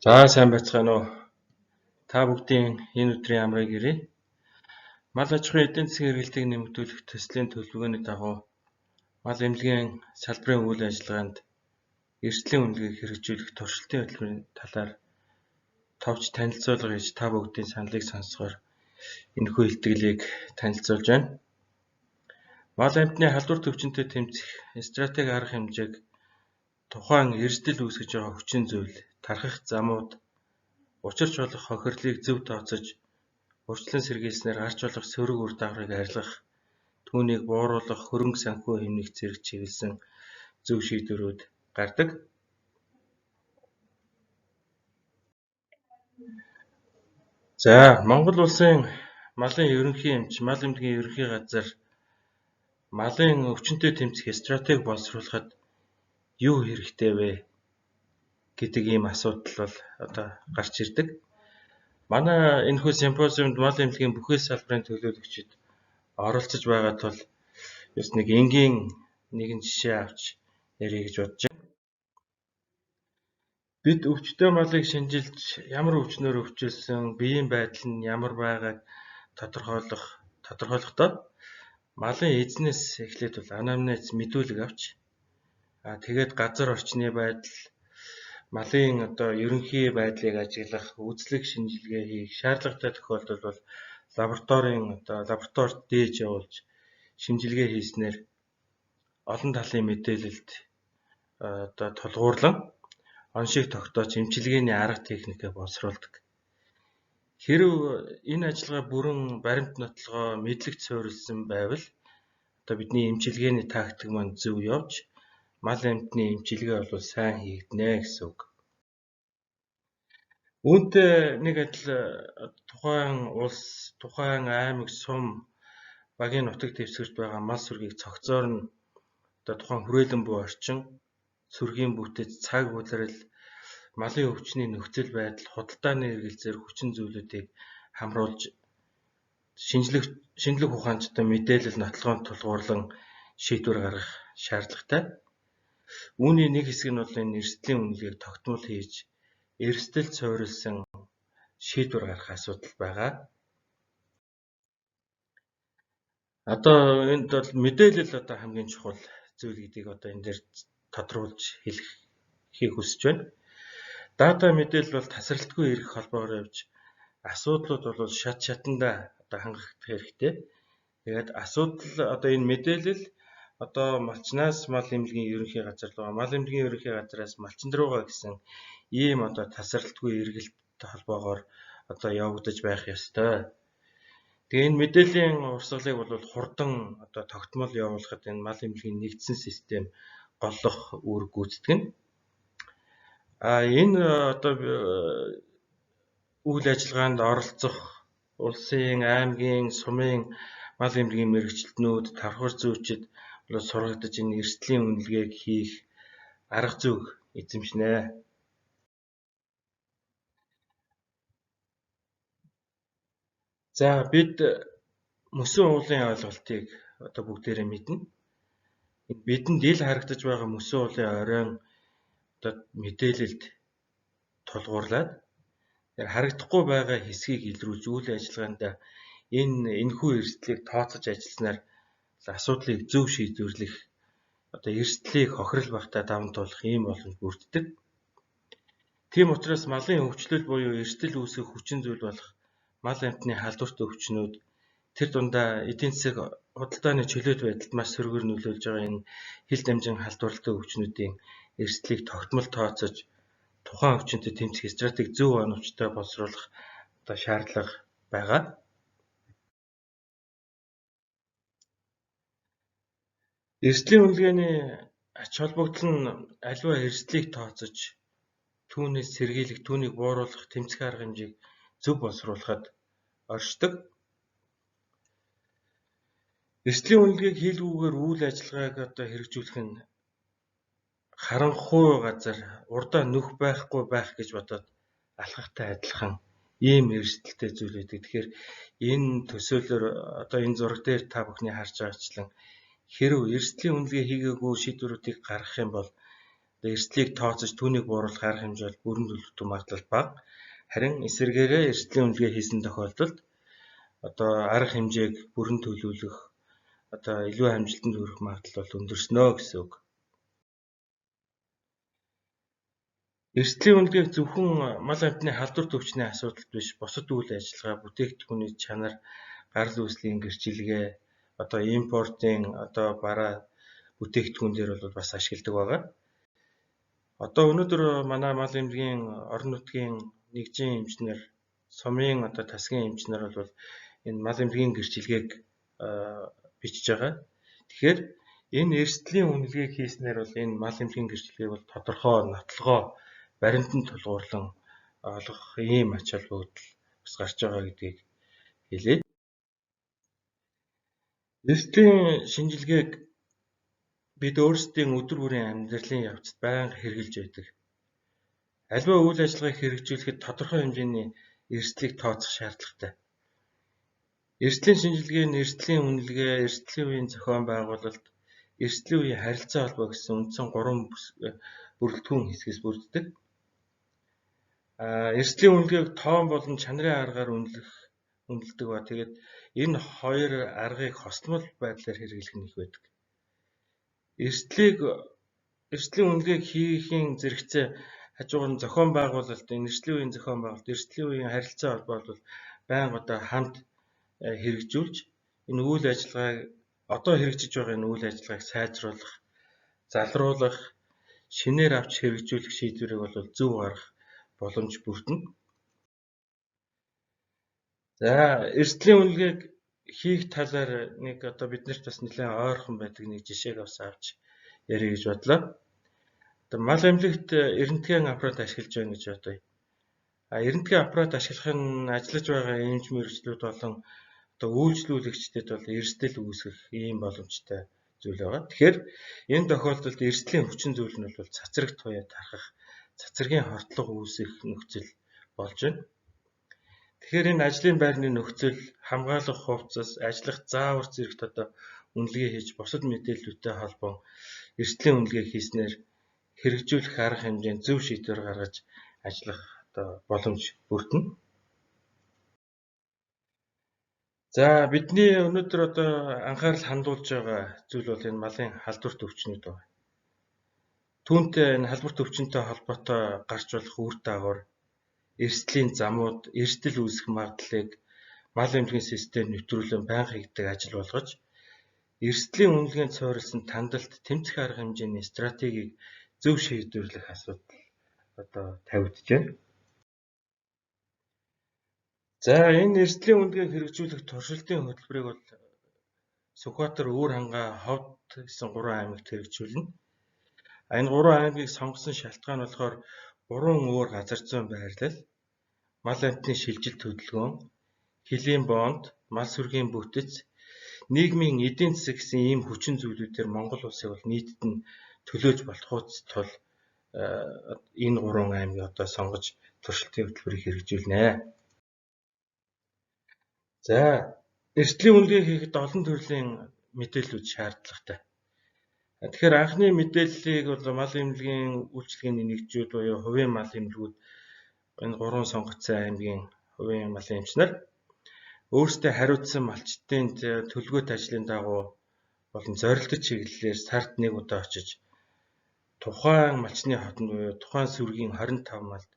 За сайн байцгаана уу. Та бүгдийн энэ өдрийн амрыг ирье. Мал аж ахуйн эдийн засгийн эргэлтийг нэмэгдүүлэх төслийн төлөвлөгөөний дагуу мал эмнэлгийн салбарын үйл ажиллагаанд эрсдлийн үнэлгээг хэрэгжүүлэх туршилтын хөтөлбөрийн талаар товч танилцуулга хийж та бүгдийн саналыг сонсохоор энэхүү илтгэлийг танилцуулж байна. Мал амьтны халдвар төвчөнтэй тэмцэх стратеги арга хэмжээг тухайн эрсдэл үүсгэж байгаа хүчин зүйл, тархах замууд, учирч болох хохирлыг зөв тооцож, урьдчилан сэргийлснээр гарч болох сөрөг үр дагаврыг арилгах, түүнийг бууруулах хөрөнгө санхүү хэмнэх зэрэг чиглэсэн зөв шийдвэрүүд гардаг. За, Монгол улсын малын ерөнхий эмч, мал эмнэлгийн ерөнхий газар малын өвчнөд тэмцэх стратеги боловсруулахад юу хэрэгтэй вэ гэдэг ийм асуудал бол одоо гарч ирдэг. Манай энэхүү симпозиумд мал эмнэлгийн бүхэл салбарын төлөөлөгчид оролцож байгаа тул бас нэг энгийн нэгэн жишээ авч ярих гэж бодож байна. Бид өвчтөе малыг шинжилж ямар өвчнөөр өвчлсөн, биеийн байдал нь ямар байгааг тодорхойлохдоо малын эзнээс эхлээд бол анамнез мэдүүлэг авч тэгээд газар орчны байдал, малын одоо ерөнхий байдлыг ажиглах, үзлэг шинжилгээ хийх, шаардлагатай тохиолдолд бол лабораторид дээж явуулж шинжилгээ хийснээр олон талын мэдээлэлд одоо тулгуурлан оншийг тогтоож эмчилгээний арга техникээ боловсруулдаг. Хэрэв энэ ажиллагаа бүрэн баримт нотлогоо мэдлэгт суурилсан байвал одоо бидний эмчилгээний тактик маань зөв явж мал амьтны эмчилгээ бол сайн хийгднэ гэсэн үг. Үүнтэй нэг адил тухайн улс, тухайн аймаг, сум, багийн нутаг дэвсгэрт байгаа мал сүргийг цогцоор нь одоо тухайн хүрээлэн буй орчин, сүргийн бүтэц, цаг улирал, малын өвчний нөхцөл байдал, худалдааны эргэлзээр хүчин зүйлүүдийг хамруулж шинжлэх ухаанчтай мэдээлэл нотлогоонд тулгуурлан шийдвэр гаргах шаардлагатай. Үүний нэг хэсэг нь бол энэ эрсдлийн үнэлгээг тогтмол хийж эрсдэлд суурилсан шийдвэр гаргах асуудал байгаа. Одоо энд бол мэдээлэл одоо хамгийн чухал зүйл гэдгийг одоо энэ дээр тодруулж хэлхийг хүсэж байна. Дата мэдээлэл бол тасралтгүй ирэх холбоогоор явж асуудлууд бол шатандаа одоо хангагдах хэрэгтэй. Тэгээд асуудал одоо энэ мэдээлэл одоо малчнаас мал эмнэлгийн ерөнхий газар руу, мал эмнэлгийн ерөнхий газараас малчин руугаа гэсэн ийм одоо тасралтгүй эргэлттэй холбоогоор одоо явагдаж байх ёстой. Тэгээ энэ мэдээллийн урсгалыг бол хурдан одоо тогтмол явуулахад энэ мал эмнэлгийн нэгдсэн систем голлох үүрэг гүйцэтгэн. Энэ одоо үйл ажиллагаанд оролцох улсын, аймгийн, сумын мал эмнэлгийн мэргэжилтнүүд, давхар зүйчид бол сургагдаж энэ эрсдлийн үнэлгээг хийх арга зүйг эзэмшнэ. За бид мөсөн уулын ойлголтыг одоо бүгдээрээ мэднэ. Бидэнд ил харагдаж байгаа мөсөн уулын оройн одоо мэдээлэлд тулгуурлаад харагдахгүй байгаа хэсгийг илрүүлж үйл ажиллагаанд энэхүү эрсдлийг тооцож ажилласнаар асуудлыг зөв шийдвэрлэх одоо эрсдлийг хохирол багтаа даван туулах ийм боломж бүрддэг. Тийм учраас малын өвчлөл буюу эрсдэл үүсгэх хүчин зүйл болох мал амьтны халдварт өвчнүүд тэр дундаа эдийн засаг худалдааны чөлөөт байдалд маш сөргөөр нөлөөлж байгаа энэ хил дамжин халдварлалтай өвчнүүдийн эрсдлийг тогтмол тооцож тухайн өвчнөд тэмцэх стратеги зөв оновчтой боловсруулах одоо шаардлага байгаа. Эрсдлийн үнэлгээний ач холбогдол нь аливаа эрсдлийг тооцож түүнээс сэргийлэх, түүнийг бууруулах тэмцэх арга хэмжээг зөв боловсруулахад оршдог. Эрсдлийн үнэлгээг хийлгүүгээр үйл ажиллагааг одоо хэрэгжүүлэх нь харанхуй газар урдаа нүх байхгүй байх гэж бодоод алхахтай адилхан ийм эрсдэлтэй зүйл байдаг. Тэгэхээр энэ төсөөлөөр одоо энэ зураг дээр та бүхний харж байгаачлан хэрэв эрсдлийн үнэлгээ хийгээгүй шийдвэрүүдийг гаргах юм бол эрсдлийг тооцож түүнийг бууруулах арга хэмжээ бол бүрэн төлөвлөлтөд магадлал бага. Харин эсвэргээрээ эрсдлийн үнэлгээ хийсэн тохиолдолд арга хэмжээг бүрэн төлөвлөх илүү амжилтанд хүрэх магадлал бол өндөрснөө гэсэн үг. Эрсдлийн үнэлгээг зөвхөн мал амьтны халдвар төвчний асуудал биш, бусад үйл ажиллагаа, бүтээгдэхүүний чанар, гарал үүслийн гэрчилгээ, импортын бараа бүтээгдэхүүн дээр бол бас ашигладаг байгаа. Өнөөдөр манай мал эмнэлгийн орон нутгийн нэгжийн эмчнэр, сумын тасгийн эмчнэр бол энэ мал эмнэлгийн гэрчилгээг бичиж байгаа. Тэгэхээр энэ эрсдлийн үнэлгээг хийснээр бол энэ мал эмнэлгийн гэрчилгээг бол тодорхой, нотлогоо, баримтанд тулгуурлан олгох ийм ач холбогдол бас гарч байгаа гэдгийг хэлээ. Эрсдлийн шинжилгээг бид өөрсдийн өдөр бүрийн амьдралын явцад байнга хэрэгжилж байдаг. Аливаа үйл ажиллагааг хэрэгжүүлэхэд тодорхой хэмжээний эрсдлийг тооцох шаардлагатай. Эрсдлийн шинжилгээ нь эрсдлийн үнэлгээ, эрсдлийн үеийн зохион байгуулалт, эрсдлийн үеийн харилцаа холбоо гэсэн үндсэн 3 бүрэлдэхүүн хэсгээс бүрддэг. Эрсдлийн үнэлгээг тоон болон чанарын аргаар үнэлдэг ба тэгээд энэ хоёр аргыг хосдмол байдлаар хэрэглэх нь их байдаг. Эрсдлийн үнэлгээг хийхийн зэрэгцээ хажуугаар нь зохион байгуулалт, энэ эрсдлийн үеийн зохион байгуулалт, эрсдлийн үеийн харилцаа холбоо бол байнга хамт хэрэгжүүлж энэ үйл ажиллагааг хэрэгжиж байгаа энэ үйл ажиллагааг сайжруулах, залруулах, шинээр авч хэрэгжүүлэх шийдвэрийг бол зөв гаргах боломж бүрдэнэ. За, эрсдлийн үнэлгээг хийх талаар биднэрт бас нэлээд ойрхон байдаг нэг жишээг авч ярих гэж бодлоо. Мал эмнэлэгт эрентгийн аппарат ашиглаж байна гэж бодъё. Эрентгийн аппарат ашиглах нь ажиллаж байгаа эмч мэргэжлүүд болон үйлчлүүлэгчдэд бол эрсдэл үүсгэх ийм боломжтой зүйл байгаа. Тэгэхээр энэ тохиолдолд эрсдлийн хүчин зүйл нь бол цацраг туяа тархах, цацрагийн хортлого үүсэх нөхцөл болж байна. Тэгэхээр энэ ажлын байрны нөхцөл, хамгаалах хувцас, ажиллах заавар зэрэгт үнэлгээ хийж бусад мэдээллүүдтэй холбоон эрсдлийн үнэлгээ хийснээр хэрэгжүүлэх арга хэмжээнд зөв шийдвэр гаргаж ажиллах боломж бүрдэнэ. За, бидний өнөөдөр анхаарал хандуулж байгаа зүйл бол энэ малын халдвар төвчнүүд байна. Түүнтэй энэ халдвар төвчнөд холбоотой гарч болох үр дагавар, эрсдлийн замууд, эрсдэл үүсэх магадлалыг мал эмнэлгийн систем нэвтрүүлэн байнга хийгддэг ажил болгож, эрсдлийн үнэлгээнд суурилсан тандалт, тэмцэх арга хэмжээний стратегийг зөв шийдвэрлэх асуудал тавигдж байна. За, энэ эрсдлийн үнэлгээг хэрэгжүүлэх туршилтын хөтөлбөрийг бол Сүхбаатар, Өвөр хангаа, Ховд гэсэн 3 аймагт хэрэгжүүлнэ. Энэ 3 аймгийг сонгосон шалтгаан болохоор 3 өөр газар зүйн байрлал, мал амьтны шилжилт хөдөлгөөн, хилийн бонд, мал сүргийн бүтэц, нийгмийн эдийн засаг гэсэн ийм хүчин зүйлүүдээр Монгол улсыг бол нийтэд нь төлөөж болохуйц тул энэ 3 аймгийг сонгож туршилтын хөтөлбөрийг хэрэгжүүлнэ. За, эрсдлийн үнэлгээ хийхэд олон төрлийн мэдээллүүд шаардлагатай. Тэгэхээр анхны мэдээллийг бол мал эмнэлгийн үйлчилгээний нэгжүүд буюу хувийн мал эмнэлгүүд энэ 3 сонгогдсон аймгийн хувийн малын эмчнэр өөрсдөө хариуцсан малчдын төлөвлөгөөт ажлын дагуу болон зорилттой чиглэлээр сард 1 удаа очиж тухайн малчны хотод буюу тухайн сүргийн 25 малд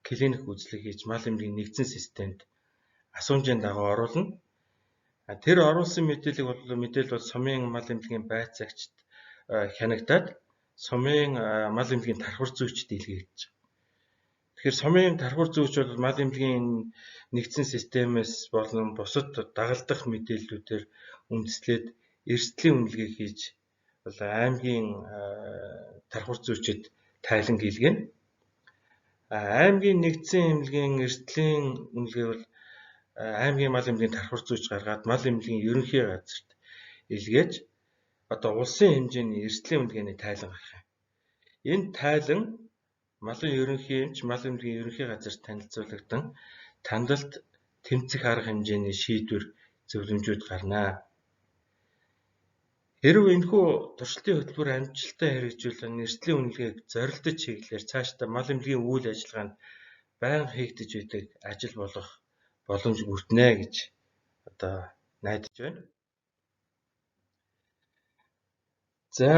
клиник үзлэг хийж мал эмнэлгийн нэгдсэн системд асуумжийн дагуу оруулна. Тэр оруулсан мэдээлэл бол сумын мал эмнэлгийн байцаагчид хянагдаад сумын мал эмнэлгийн тархвар зүйчд илгээгдэж байгаа. Тэгэхээр сумын тархвар зүйч бол мал эмнэлгийн нэгдсэн системээс болон бусад дагалдах мэдээллүүдээр үндэслээд эрсдлийн үнэлгээ хийж бол аймгийн тархвар зүйчид тайлан хийлгэнэ. Аймгийн нэгдсэн эмнэлгийн эрсдлийн үнэлгээ бол аймгийн мал эмнэлгийн тархвар зүйч гаргаад мал эмнэлгийн ерөнхий газарт илгээж улсын хэмжээний эрсдлийн үнэлгээний тайлан гаргах юм. Энэ тайлан малын ерөнхий эмч, мал эмнэлгийн ерөнхий газарт танилцуулагдсан тандалт тэмцэх арга хэмжээний шийдвэр зөвлөмжүүд гарна. Хэрв энэхүү туршилтын хөтөлбөр амжилттай хэрэгжүүлэн эрсдлийн үнэлгээг зорилттой чиглэлээр цаашдаа мал эмнэлгийн үйл ажиллагаанд байнга хийгдэж байдаг ажил болох боломж бүрднэ гэж одоо найдаж байна. За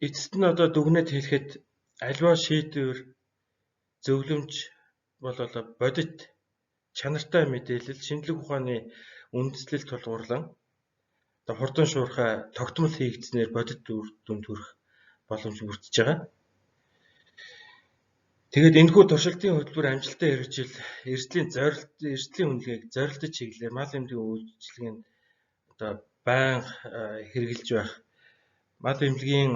эцэст нь одоо дүгнэж хэлэхэд аливаа шийдвэр зөвлөмж бол бодит чанартай мэдээлэл, шинжлэх ухааны үндэслэл тулгуурлан одоо хурдан шуурхай тогтмол хийгдснээр бодит үр дүнд хүрэх боломж бүрдэж байгаа. Тэгээд энэхүү туршилтын хөтөлбөр амжилттай хэрэгжил эрсдлийн үнэлгээг зорилттой чиглэлээр мал эмнэлгийн үйлчилгээнд одоо байнга хэрэгжилж байх. Мал эмнэлгийн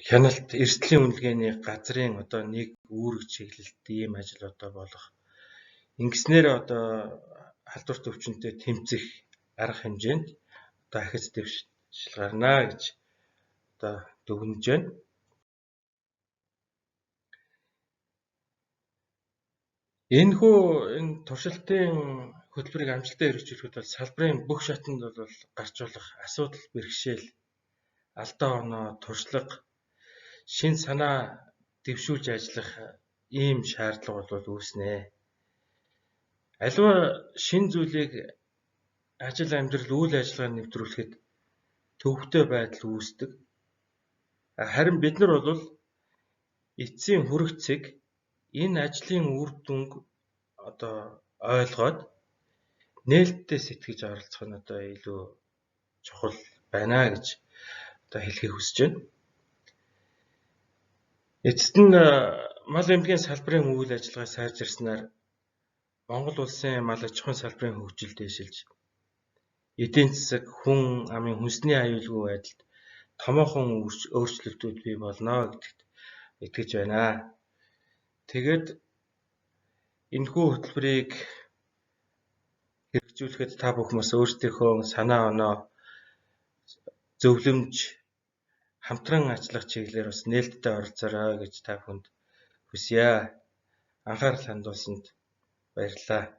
хяналт эрсдлийн үнэлгээний газрын одоо нэг үүрэг чиглэлт ийм ажил одоо болох. Ингэснээр одоо халдварт өвчнөдөө тэмцэх арга хэмжээнд одоо ахиц дэвшил гарна гэж одоо дүгнэж байна. Энэ туршилтын хөтөлбөрийг амжилттай хэрэгжүүлэхэд бол салбарын бүх шатанд бол гарч болох асуудал, бэрхшээл, алдаа оноо, туршлага, шин санаа дэвшүүлж ажиллах ийм шаардлага бол үүснэ. Аливаа шин зүйлийг ажил амьдрал үйл ажиллагаанд нэвтрүүлэхэд төвөгтэй байдал үүсдэг. Харин бид нар бол эцсийн хүрэгцэг энэ ажлын үр дүнг одоо ойлгоод нээлттэй сэтгэж оролцох нь одоо илүү чухал байна гэж одоо хэлхийг хүсэж байна. Эцэст нь мал эмнэлгийн салбарын үйл ажиллагаа сайжирснаар Монгол улсын мал аж ахуйн салбарын хөгжил дэвшилж эдийн засаг, хүн амын хүнсний аюулгүй байдалд томоохон өөрчлөлтүүд бий болно гэдэгт итгэж байна. Тэгээд энэхүү хөтөлбөрийг хэрэгжүүлэхэд та бүхэн өөрсдийнхөө санаа оноо, зөвлөмж, хамтран ажиллах чиглэлээр бас нээлттэй оролцоорой гэж та бүхэнд хүсье. Анхаарал хандуулсанд баярлалаа.